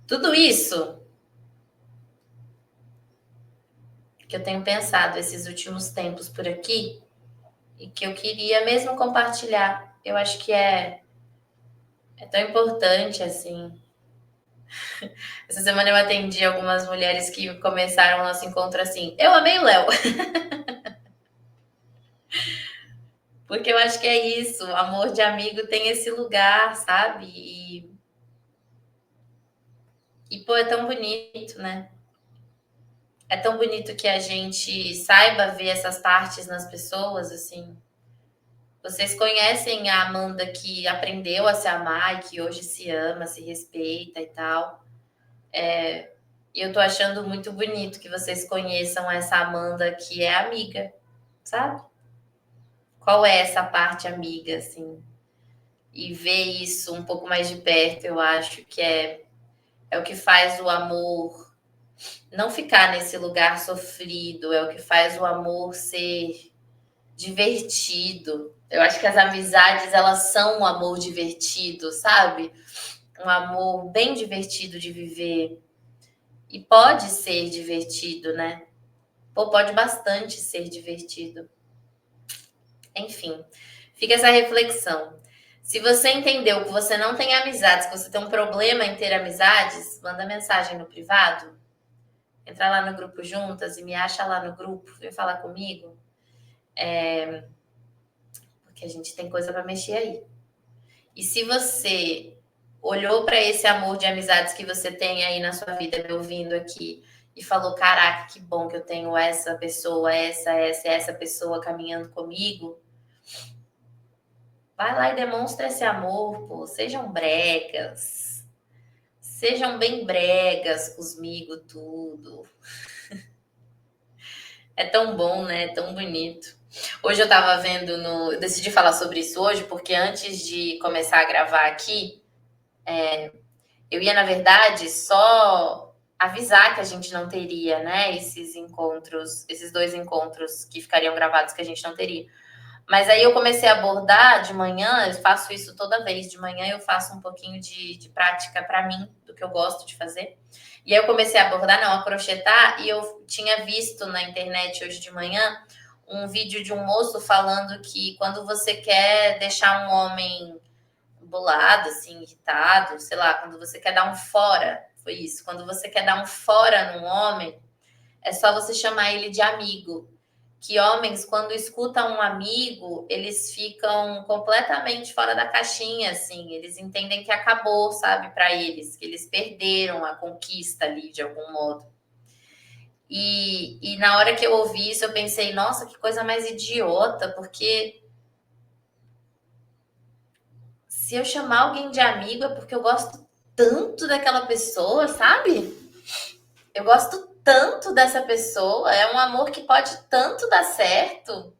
Tudo isso que eu tenho pensado esses últimos tempos por aqui e que eu queria mesmo compartilhar. Eu acho que é tão importante assim. Essa semana eu atendi algumas mulheres que começaram o nosso encontro assim. Eu amei o Léo, porque eu acho que é isso. O amor de amigo tem esse lugar, sabe? E pô, é tão bonito, né? É tão bonito que a gente saiba ver essas partes nas pessoas, assim. Vocês conhecem a Amanda que aprendeu a se amar e que hoje se ama, se respeita e tal. E eu tô achando muito bonito que vocês conheçam essa Amanda que é amiga, sabe? Qual é essa parte amiga, assim? E ver isso um pouco mais de perto, eu acho que é o que faz o amor não ficar nesse lugar sofrido, é o que faz o amor ser divertido. Eu acho que as amizades, elas são um amor divertido, sabe? Um amor bem divertido de viver. E pode ser divertido, né? Pô, pode bastante ser divertido. Enfim, fica essa reflexão. Se você entendeu que você não tem amizades, que você tem um problema em ter amizades, manda mensagem no privado. Entra lá no grupo juntas e me acha lá no grupo, vem falar comigo, porque a gente tem coisa para mexer aí. E se você olhou para esse amor de amizades que você tem aí na sua vida, me ouvindo aqui, e falou: caraca, que bom que eu tenho essa pessoa, essa pessoa caminhando comigo. Vai lá e demonstra esse amor, pô. Sejam bregas. Sejam bem bregas comigo, tudo. É tão bom, né? É tão bonito. Hoje eu tava vendo no. Eu decidi falar sobre isso hoje, porque antes de começar a gravar aqui, eu ia, na verdade, só avisar que a gente não teria, né? Esses encontros, esses dois encontros que ficariam gravados que a gente não teria. Mas aí eu comecei a abordar de manhã, eu faço isso toda vez. De manhã eu faço um pouquinho de prática para mim, do que eu gosto de fazer. E aí eu comecei a abordar, não, a crochetar, e eu tinha visto na internet hoje de manhã um vídeo de um moço falando que quando você quer deixar um homem bolado, assim, irritado, sei lá, quando você quer dar um fora, foi isso, quando você quer dar um fora num homem, é só você chamar ele de amigo. Que homens, quando escutam um amigo, eles ficam completamente fora da caixinha, assim. Eles entendem que acabou, sabe, para eles, que eles perderam a conquista ali de algum modo. E na hora que eu ouvi isso, eu pensei, nossa, que coisa mais idiota, porque se eu chamar alguém de amigo é porque eu gosto tanto daquela pessoa, sabe? Eu gosto tanto dessa pessoa, é um amor que pode tanto dar certo,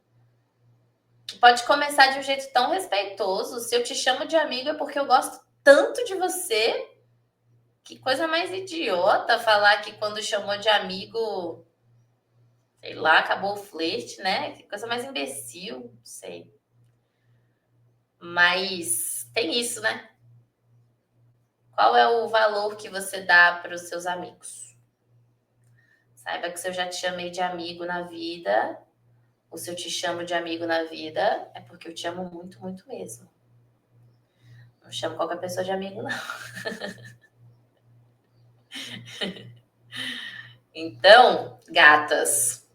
que pode começar de um jeito tão respeitoso. Se eu te chamo de amigo é porque eu gosto tanto de você. Que coisa mais idiota falar que quando chamou de amigo, sei lá, acabou o flerte, né? Que coisa mais imbecil, não sei. Mas tem isso, né? Qual é o valor que você dá para os seus amigos? Saiba que se eu já te chamei de amigo na vida, ou se eu te chamo de amigo na vida, é porque eu te amo muito, muito mesmo. Não chamo qualquer pessoa de amigo, não. Então, gatas,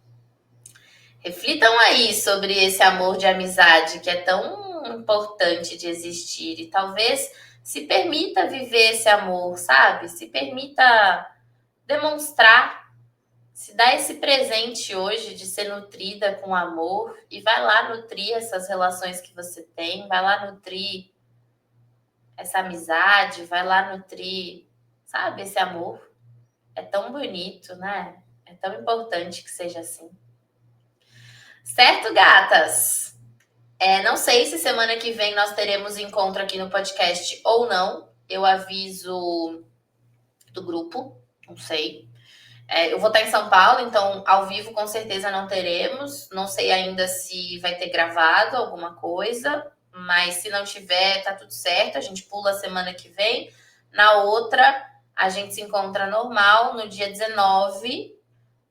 reflitam aí sobre esse amor de amizade que é tão importante de existir e talvez se permita viver esse amor, sabe? Se permita demonstrar, se dá esse presente hoje de ser nutrida com amor e vai lá nutrir essas relações que você tem, vai lá nutrir essa amizade, vai lá nutrir, sabe, esse amor. É tão bonito, né? É tão importante que seja assim. Certo, gatas? Não sei se semana que vem nós teremos encontro aqui no podcast ou não. Eu aviso do grupo, não sei. Eu vou estar em São Paulo, então ao vivo com certeza não teremos. Não sei ainda se vai ter gravado alguma coisa, mas se não tiver, tá tudo certo. A gente pula a semana que vem. Na outra, a gente se encontra normal no dia 19,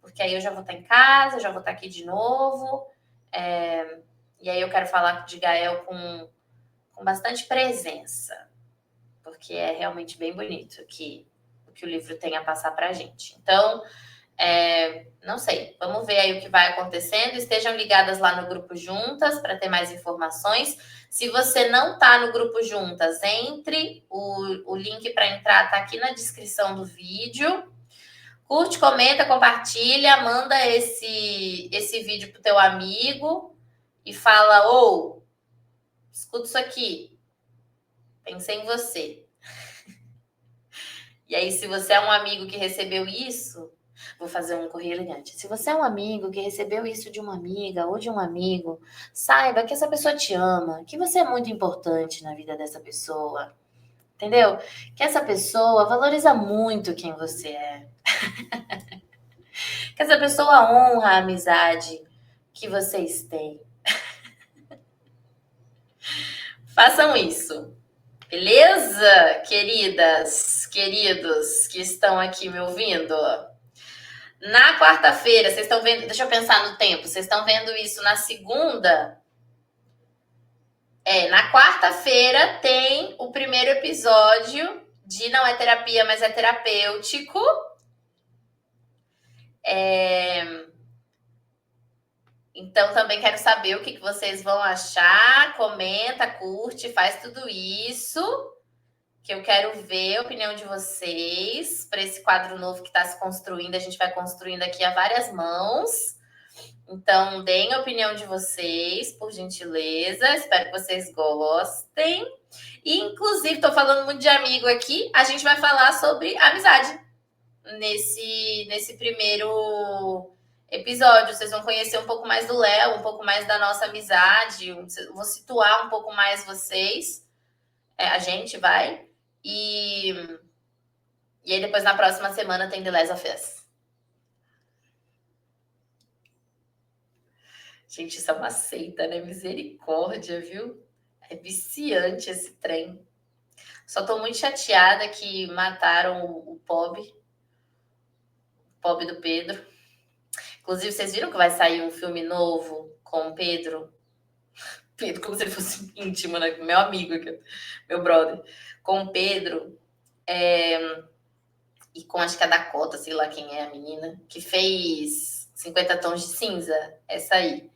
porque aí eu já vou estar em casa, já vou estar aqui de novo. E aí eu quero falar de Gael com bastante presença, porque é realmente bem bonito o que o livro tem a passar para a gente. Então, não sei, vamos ver aí o que vai acontecendo. Estejam ligadas lá no Grupo Juntas para ter mais informações. Se você não está no Grupo Juntas, entre. O link para entrar está aqui na descrição do vídeo. Curte, comenta, compartilha, manda esse vídeo pro teu amigo e fala: escuta isso aqui, pensei em você. E aí, se você é um amigo que recebeu isso, vou fazer um correio elegante. Se você é um amigo que recebeu isso de uma amiga ou de um amigo, saiba que essa pessoa te ama, que você é muito importante na vida dessa pessoa, entendeu? Que essa pessoa valoriza muito quem você é. Que essa pessoa honra a amizade que vocês têm. Façam isso. Beleza, queridas, queridos que estão aqui me ouvindo? Na quarta-feira, vocês estão vendo? Deixa eu pensar no tempo. Vocês estão vendo isso na segunda? Na quarta-feira tem o primeiro episódio de Não é Terapia, mas é Terapêutico. Então, também quero saber o que vocês vão achar. Comenta, curte, faz tudo isso. Que eu quero ver a opinião de vocês para esse quadro novo que está se construindo. A gente vai construindo aqui a várias mãos. Então, deem a opinião de vocês, por gentileza. Espero que vocês gostem. E, inclusive, estou falando muito de amigo aqui. A gente vai falar sobre amizade nesse primeiro episódio. Vocês vão conhecer um pouco mais do Léo, um pouco mais da nossa amizade. Vou situar um pouco mais vocês. A gente vai. E aí, depois, na próxima semana, tem The Last of Us. Gente, isso é uma seita, né? Misericórdia, viu? É viciante esse trem. Só tô muito chateada que mataram o Pob do Pedro. Inclusive, vocês viram que vai sair um filme novo com o Pedro? Pedro, como se ele fosse íntimo, né? Meu amigo aqui, meu brother. Com o Pedro. E com, acho que a Dakota, sei lá quem é a menina, que fez 50 Tons de Cinza. Essa aí.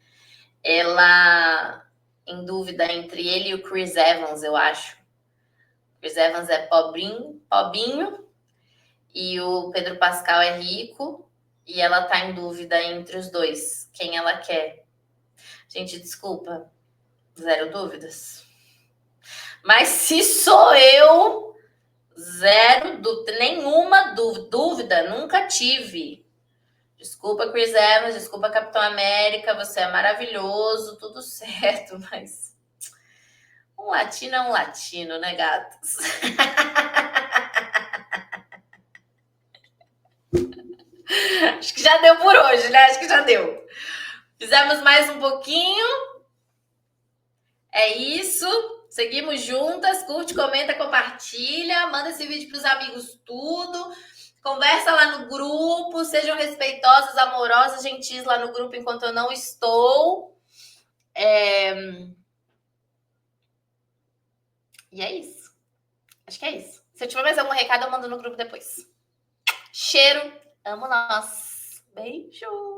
Ela, em dúvida entre ele e o Chris Evans, eu acho. Chris Evans é pobinho, e o Pedro Pascal é rico, e ela tá em dúvida entre os dois, quem ela quer. Gente, desculpa, zero dúvidas. Mas se sou eu, nenhuma dúvida, nunca tive. Desculpa, Chris Evans, desculpa, Capitão América, você é maravilhoso, tudo certo, mas um latino é um latino, né, gatos? Acho que já deu por hoje, né? Acho que já deu. Fizemos mais um pouquinho. É isso. Seguimos juntas. Curte, comenta, compartilha. Manda esse vídeo para os amigos tudo. Conversa lá no grupo. Sejam respeitosas, amorosas, gentis lá no grupo enquanto eu não estou. E é isso. Acho que é isso. Se eu tiver mais algum recado, eu mando no grupo depois. Cheiro. Amo nós. Beijo.